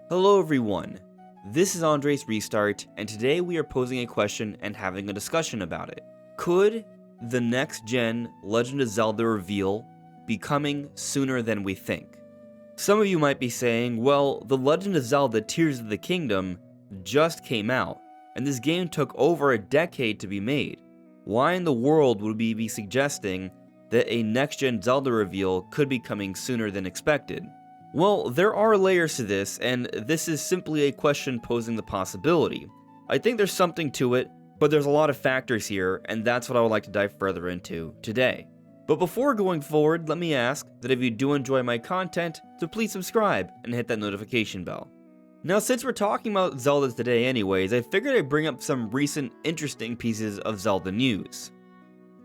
Hello everyone, this is AndresRestart, and today we are posing a question and having a discussion about it. Could the next-gen Legend of Zelda reveal be coming sooner than we think? Some of you might be saying, well, the Legend of Zelda Tears of the Kingdom just came out, and this game took over a decade to be made. Why in the world would we be suggesting that a next-gen Zelda reveal could be coming sooner than expected? Well, there are layers to this, and this is simply a question posing the possibility. I think there's something to it, but there's a lot of factors here, and that's what I would like to dive further into today. But before going forward, let me ask that if you do enjoy my content, to please subscribe and hit that notification bell. Now, since we're talking about Zelda today anyways, I figured I'd bring up some recent interesting pieces of Zelda news.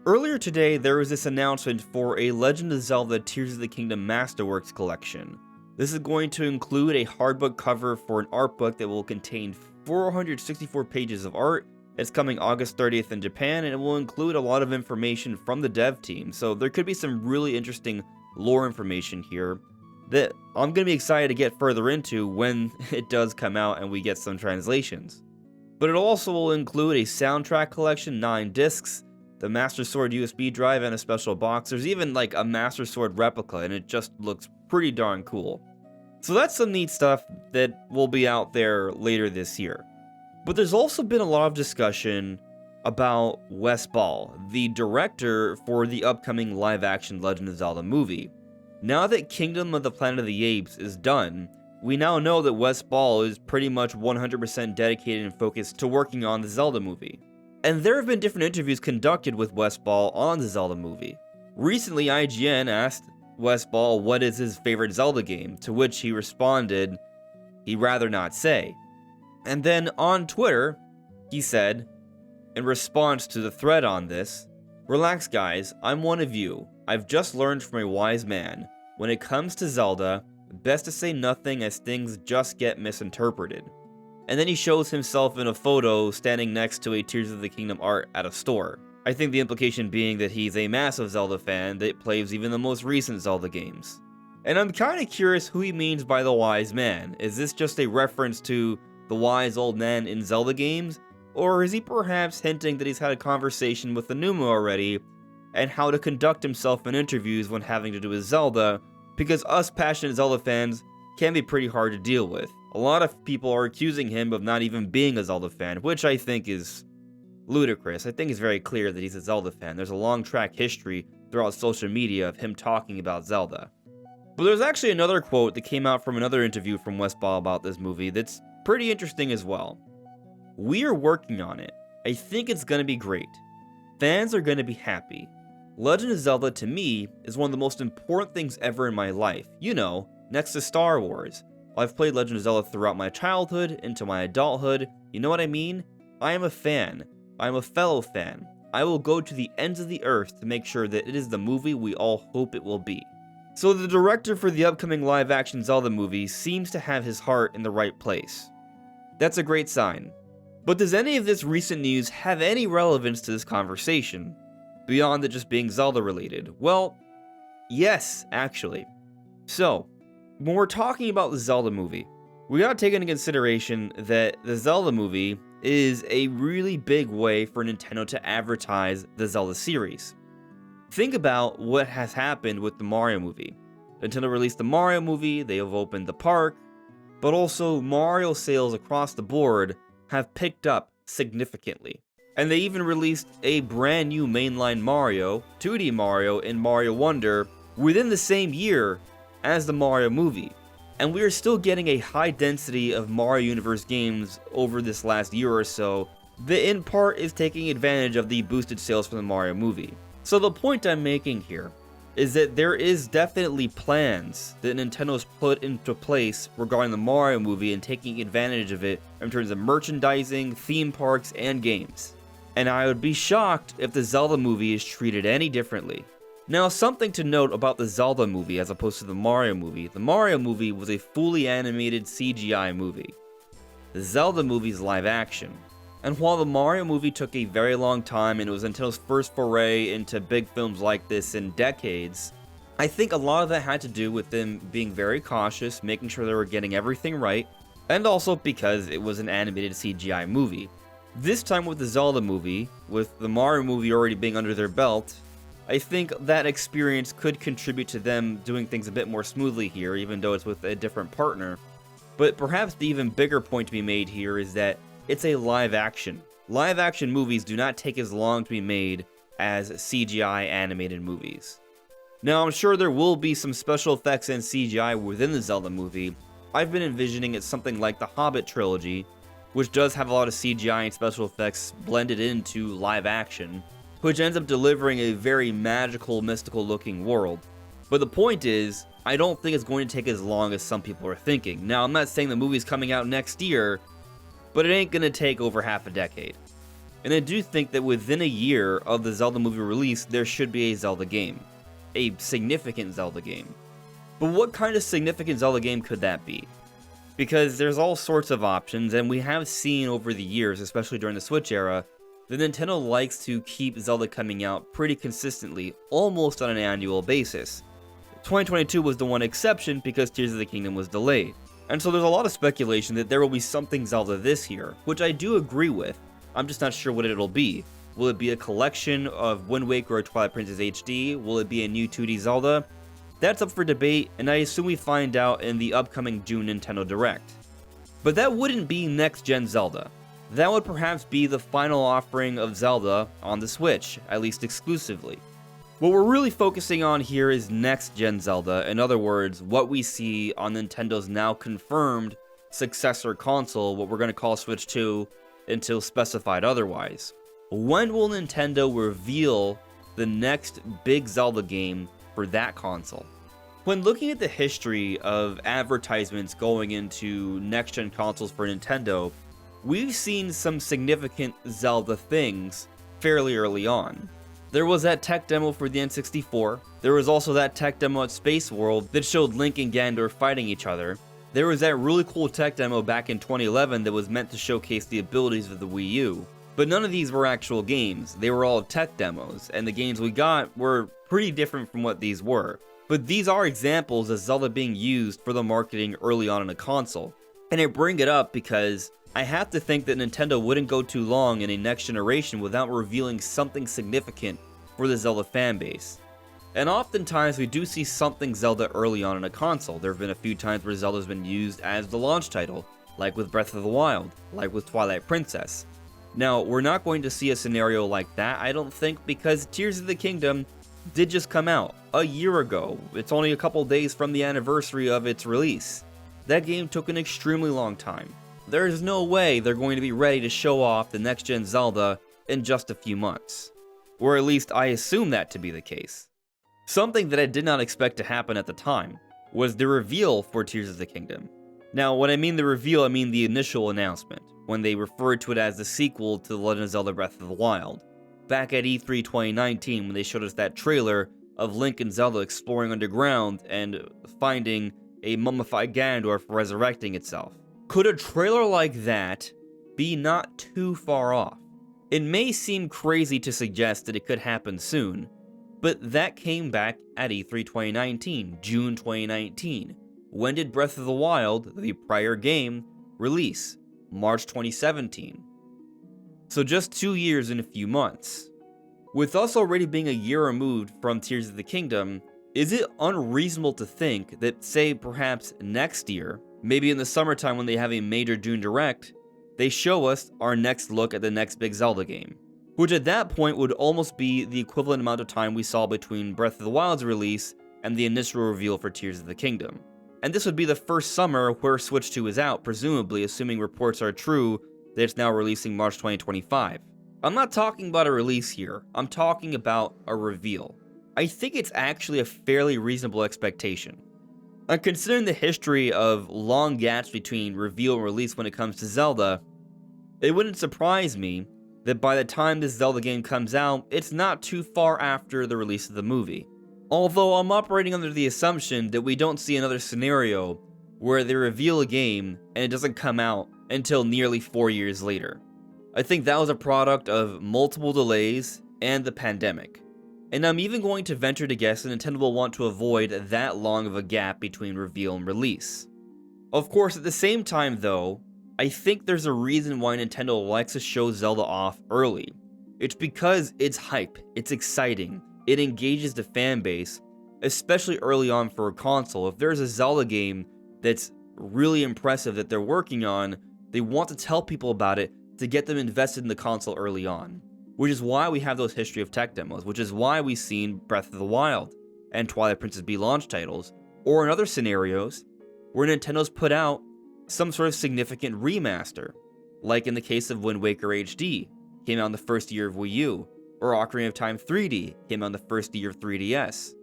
Earlier today, there was this announcement for a Legend of Zelda Tears of the Kingdom Masterworks collection. This is going to include a hardbook cover for an art book that will contain 464 pages of art. It's coming August 30th in Japan, and it will include a lot of information from the dev team, so there could be some really interesting lore information here that I'm going to be excited to get further into when it does come out and we get some translations. But it also will include a soundtrack collection, 9 discs, the Master Sword USB drive, and a special box. There's even like a Master Sword replica, and it just looks pretty darn cool. So that's some neat stuff that will be out there later this year. But there's also been a lot of discussion about Wes Ball, the director for the upcoming live-action Legend of Zelda movie. Now that Kingdom of the Planet of the Apes is done, we now know that Wes Ball is pretty much 100% dedicated and focused to working on the Zelda movie. And there have been different interviews conducted with Wes Ball on the Zelda movie. Recently, IGN asked Wes Ball what is his favorite Zelda game, to which he responded, he'd rather not say. And then on Twitter, he said, in response to the thread on this, "Relax guys, I'm one of you. I've just learned from a wise man. When it comes to Zelda, best to say nothing as things just get misinterpreted." And then he shows himself in a photo standing next to a Tears of the Kingdom art at a store. I think the implication being that he's a massive Zelda fan that plays even the most recent Zelda games. And I'm kinda curious who he means by the wise man. Is this just a reference to the wise old man in Zelda games? Or is he perhaps hinting that he's had a conversation with the Numa already, and how to conduct himself in interviews when having to do with Zelda, because us passionate Zelda fans can be pretty hard to deal with. A lot of people are accusing him of not even being a Zelda fan, which I think is ludicrous. I think it's very clear that he's a Zelda fan. There's a long track history throughout social media of him talking about Zelda. But there's actually another quote that came out from another interview from Wes Ball about this movie that's pretty interesting as well. "We are working on it. I think it's going to be great. Fans are going to be happy. Legend of Zelda to me is one of the most important things ever in my life. You know, next to Star Wars. I've played Legend of Zelda throughout my childhood, into my adulthood. You know what I mean? I am a fan. I am a fellow fan. I will go to the ends of the earth to make sure that it is the movie we all hope it will be." So the director for the upcoming live-action Zelda movie seems to have his heart in the right place. That's a great sign. But does any of this recent news have any relevance to this conversation, beyond it just being Zelda related? Well, yes, actually. So, when we're talking about the Zelda movie, we gotta take into consideration that the Zelda movie is a really big way for Nintendo to advertise the Zelda series. Think about what has happened with the Mario movie. Nintendo released the Mario movie, they have opened the park, but also Mario sales across the board have picked up significantly. And they even released a brand new mainline Mario, 2D Mario, in Mario Wonder within the same year as the Mario movie. And we are still getting a high density of Mario Universe games over this last year or so that in part is taking advantage of the boosted sales from the Mario movie. So the point I'm making here is that there is definitely plans that Nintendo's put into place regarding the Mario movie and taking advantage of it in terms of merchandising, theme parks, and games. And I would be shocked if the Zelda movie is treated any differently. Now, something to note about the Zelda movie as opposed to the Mario movie. The Mario movie was a fully animated CGI movie. The Zelda movie is live action. And while the Mario movie took a very long time and it was Nintendo's first foray into big films like this in decades, I think a lot of that had to do with them being very cautious, making sure they were getting everything right, and also because it was an animated CGI movie. This time with the Zelda movie, with the Mario movie already being under their belt, I think that experience could contribute to them doing things a bit more smoothly here, even though it's with a different partner. But perhaps the even bigger point to be made here is that it's a live action. Live action movies do not take as long to be made as CGI animated movies. Now, I'm sure there will be some special effects and CGI within the Zelda movie. I've been envisioning it something like the Hobbit trilogy, which does have a lot of CGI and special effects blended into live action, which ends up delivering a very magical, mystical looking world. But the point is, I don't think it's going to take as long as some people are thinking. Now, I'm not saying the movie's coming out next year, but it ain't gonna take over half a decade. And I do think that within a year of the Zelda movie release, there should be a Zelda game. A significant Zelda game. But what kind of significant Zelda game could that be? Because there's all sorts of options, and we have seen over the years, especially during the Switch era, that Nintendo likes to keep Zelda coming out pretty consistently, almost on an annual basis. 2022 was the one exception because Tears of the Kingdom was delayed. And so there's a lot of speculation that there will be something Zelda this year, which I do agree with. I'm just not sure what it'll be. Will it be a collection of Wind Waker or Twilight Princess HD? Will it be a new 2D Zelda? That's up for debate, and I assume we find out in the upcoming June Nintendo Direct. But that wouldn't be next-gen Zelda. That would perhaps be the final offering of Zelda on the Switch, at least exclusively. What we're really focusing on here is next-gen Zelda, in other words, what we see on Nintendo's now confirmed successor console, what we're going to call Switch 2, until specified otherwise. When will Nintendo reveal the next big Zelda game for that console? When looking at the history of advertisements going into next-gen consoles for Nintendo, we've seen some significant Zelda things fairly early on. There was that tech demo for the N64, there was also that tech demo at Space World that showed Link and Ganondorf fighting each other, there was that really cool tech demo back in 2011 that was meant to showcase the abilities of the Wii U. But none of these were actual games, they were all tech demos, and the games we got were pretty different from what these were. But these are examples of Zelda being used for the marketing early on in a console. And I bring it up because I have to think that Nintendo wouldn't go too long in a next generation without revealing something significant for the Zelda fanbase. And oftentimes we do see something Zelda early on in a console. There have been a few times where Zelda's been used as the launch title, like with Breath of the Wild, like with Twilight Princess. Now, we're not going to see a scenario like that, I don't think, because Tears of the Kingdom did just come out a year ago. It's only a couple days from the anniversary of its release. That game took an extremely long time. There is no way they're going to be ready to show off the next-gen Zelda in just a few months. Or at least I assume that to be the case. Something that I did not expect to happen at the time was the reveal for Tears of the Kingdom. Now, when I mean the reveal, I mean the initial announcement, when they referred to it as the sequel to The Legend of Zelda Breath of the Wild. Back at E3 2019, when they showed us that trailer of Link and Zelda exploring underground and finding a mummified Ganondorf resurrecting itself. Could a trailer like that be not too far off? It may seem crazy to suggest that it could happen soon, but that came back at E3 2019, June 2019. When did Breath of the Wild, the prior game, release? March 2017. So just 2 years and a few months. With us already being a year removed from Tears of the Kingdom, is it unreasonable to think that, say, perhaps next year, maybe in the summertime when they have a major June Direct, they show us our next look at the next big Zelda game? Which at that point would almost be the equivalent amount of time we saw between Breath of the Wild's release and the initial reveal for Tears of the Kingdom. And this would be the first summer where Switch 2 is out, presumably, assuming reports are true that it's now releasing March 2025. I'm not talking about a release here, I'm talking about a reveal. I think it's actually a fairly reasonable expectation. And considering the history of long gaps between reveal and release when it comes to Zelda, it wouldn't surprise me that by the time this Zelda game comes out, it's not too far after the release of the movie. Although I'm operating under the assumption that we don't see another scenario where they reveal a game and it doesn't come out until nearly 4 years later. I think that was a product of multiple delays and the pandemic. And I'm even going to venture to guess that Nintendo will want to avoid that long of a gap between reveal and release. Of course, at the same time though, I think there's a reason why Nintendo likes to show Zelda off early. It's because it's hype, it's exciting, it engages the fan base, especially early on for a console. If there's a Zelda game that's really impressive that they're working on, they want to tell people about it to get them invested in the console early on. Which is why we have those History of Tech demos, which is why we've seen Breath of the Wild and Twilight Princess be launch titles, or in other scenarios where Nintendo's put out some sort of significant remaster, like in the case of Wind Waker HD, came out in the first year of Wii U, or Ocarina of Time 3D came out in the first year of 3DS.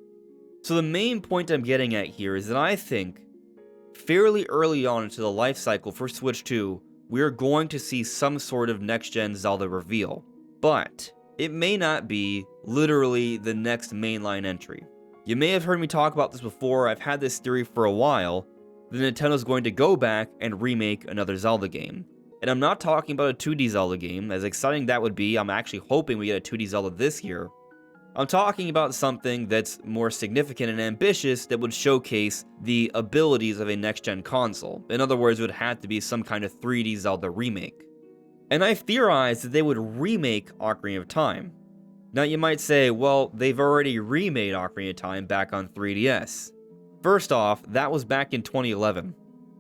So the main point I'm getting at here is that I think fairly early on into the life cycle for Switch 2, we are going to see some sort of next-gen Zelda reveal. But it may not be literally the next mainline entry. You may have heard me talk about this before. I've had this theory for a while that Nintendo's going to go back and remake another Zelda game. And I'm not talking about a 2D Zelda game, as exciting that would be. I'm actually hoping we get a 2D Zelda this year. I'm talking about something that's more significant and ambitious that would showcase the abilities of a next-gen console. In other words, it would have to be some kind of 3D Zelda remake. And I theorized that they would remake Ocarina of Time. Now you might say, well, they've already remade Ocarina of Time back on 3DS. First off, that was back in 2011.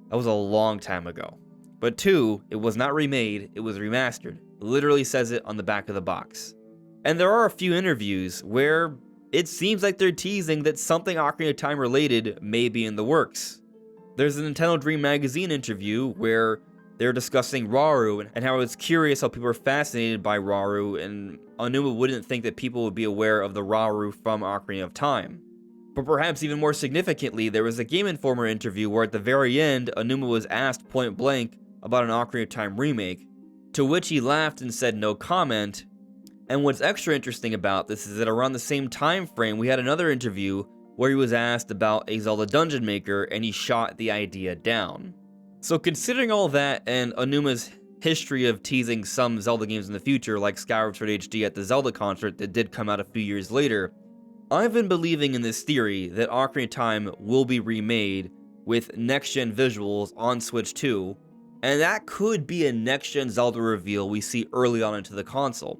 That was a long time ago. But two, it was not remade, it was remastered. It literally says it on the back of the box. And there are a few interviews where it seems like they're teasing that something Ocarina of Time related may be in the works. There's a Nintendo Dream Magazine interview where they're discussing Rauru and how it's curious how people are fascinated by Rauru, and Aonuma wouldn't think that people would be aware of the Rauru from Ocarina of Time. But perhaps even more significantly, there was a Game Informer interview where at the very end, Aonuma was asked point blank about an Ocarina of Time remake, to which he laughed and said no comment. And what's extra interesting about this is that around the same time frame, we had another interview where he was asked about a Zelda Dungeon Maker and he shot the idea down. So considering all that and Aonuma's history of teasing some Zelda games in the future, like Skyward Sword HD at the Zelda concert that did come out a few years later, I've been believing in this theory that Ocarina of Time will be remade with next-gen visuals on Switch 2, and that could be a next-gen Zelda reveal we see early on into the console.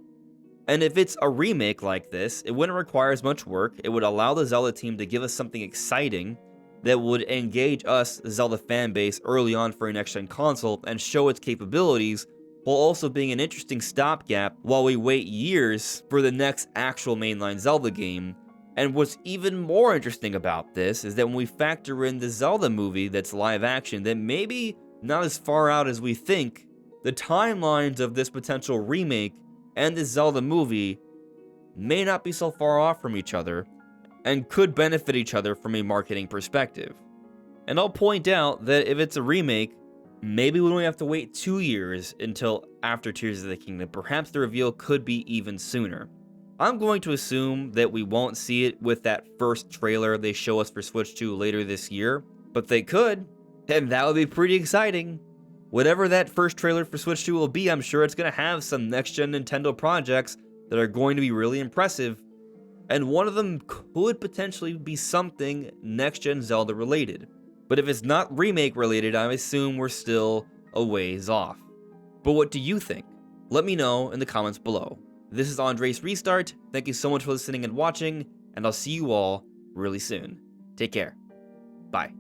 And if it's a remake like this, it wouldn't require as much work, it would allow the Zelda team to give us something exciting that would engage us, the Zelda fanbase, early on for a next-gen console and show its capabilities, while also being an interesting stopgap while we wait years for the next actual mainline Zelda game. And what's even more interesting about this is that when we factor in the Zelda movie that's live action, that maybe not as far out as we think, the timelines of this potential remake and the Zelda movie may not be so far off from each other, and could benefit each other from a marketing perspective. And I'll point out that if it's a remake, maybe we don't have to wait 2 years until after Tears of the Kingdom. Perhaps the reveal could be even sooner. I'm going to assume that we won't see it with that first trailer they show us for Switch 2 later this year, but they could, and that would be pretty exciting. Whatever that first trailer for Switch 2 will be, I'm sure it's going to have some next-gen Nintendo projects that are going to be really impressive, and one of them could potentially be something next-gen Zelda related. But if it's not remake related, I assume we're still a ways off. But what do you think? Let me know in the comments below. This is AndresRestart. Thank you so much for listening and watching, and I'll see you all really soon. Take care. Bye.